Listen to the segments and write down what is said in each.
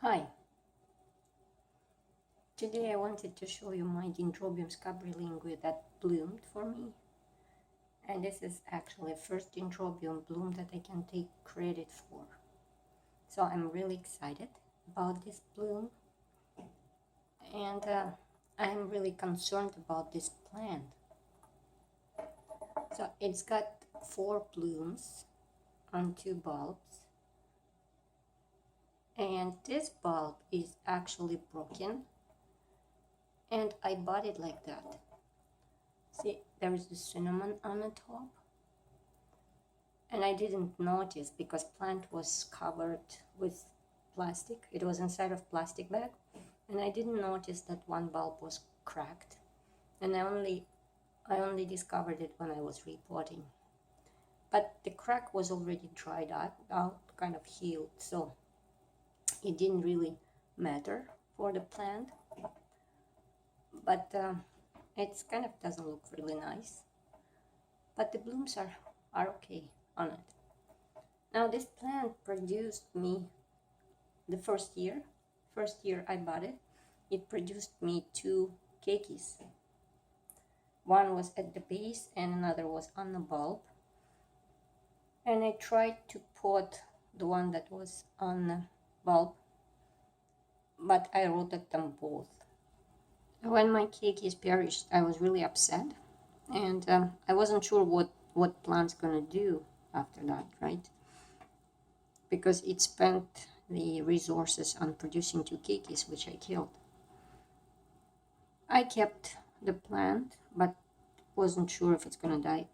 Hi, today I wanted to show you my Dendrobium scabrilingue that bloomed for me. And this is actually the first Dendrobium bloom that I can take credit for. So I'm really excited about this bloom. And I'm really concerned about this plant. So it's got 4 blooms on 2 bulbs. And this bulb is actually broken. And I bought it like that. See, there is the cinnamon on the top. And I didn't notice because plant was covered with plastic. It was inside of plastic bag. And I didn't notice that one bulb was cracked. And I only discovered it when I was repotting. But the crack was already dried out, kind of healed. So it didn't really matter for the plant. But it kind of doesn't look really nice. But the blooms are okay on it. Now this plant produced me the first year I bought it, it produced me 2 keikis. One was at the base and another was on the bulb. And I tried to pot the one that was on the bulb, but I rotted them both. When my keikis perished, I was really upset, and I wasn't sure what plant's gonna do after that, right? Because it spent the resources on producing 2 keikis, which I killed. I kept the plant, but wasn't sure if it's gonna die.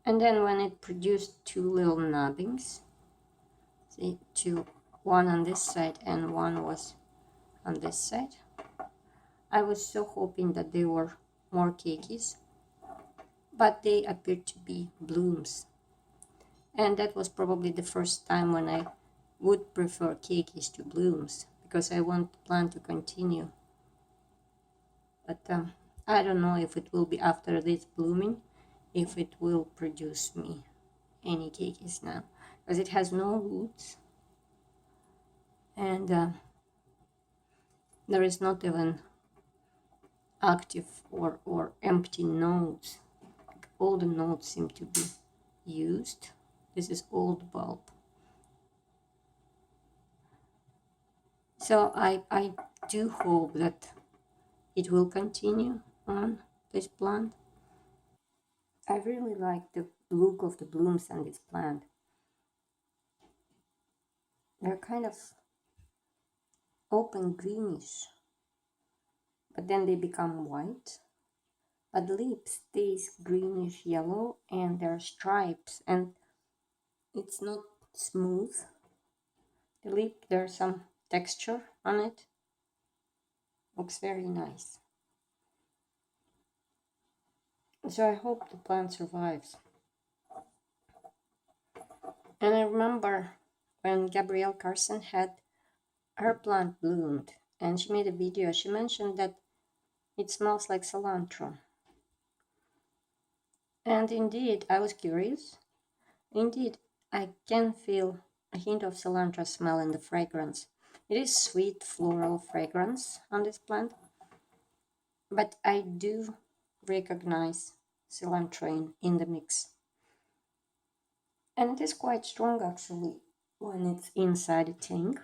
And then when it produced 2 little nubbings, see, one on this side and one was on this side, I was so hoping that they were more keikis, but they appeared to be blooms. And that was probably the first time when I would prefer keikis to blooms, because I want the plant to continue. But I don't know if it will be after this blooming, if it will produce me any keikis now, because it has no roots, and there is not even active or empty nodes. All the nodes seem to be used. This is old bulb. So I do hope that it will continue on this plant. I really like the look of the blooms on this plant. They're kind of open greenish, but then they become white. But the lip stays greenish yellow, and there are stripes, and it's not smooth. The lip, there's some texture on it. Looks very nice. So I hope the plant survives. And I remember when Gabrielle Carson had her plant bloomed, and she made a video, she mentioned that it smells like cilantro. And indeed, I was curious. Indeed, I can feel a hint of cilantro smell in the fragrance. It is sweet floral fragrance on this plant, but I do recognize cilantro in the mix. And it is quite strong actually when it's inside a tank.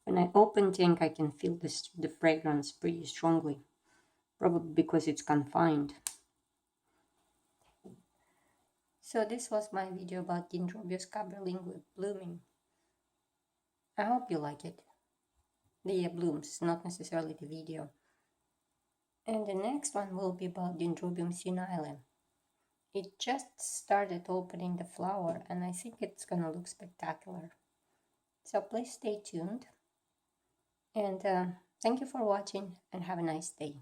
When I open tank, I can feel the fragrance pretty strongly, probably because it's confined. So this was my video about Dendrobium scabrilingue blooming. I hope you like it. The blooms, not necessarily the video. And the next one will be about Dendrobium senile. It just started opening the flower, and I think it's gonna look spectacular. So please stay tuned. And thank you for watching, and have a nice day.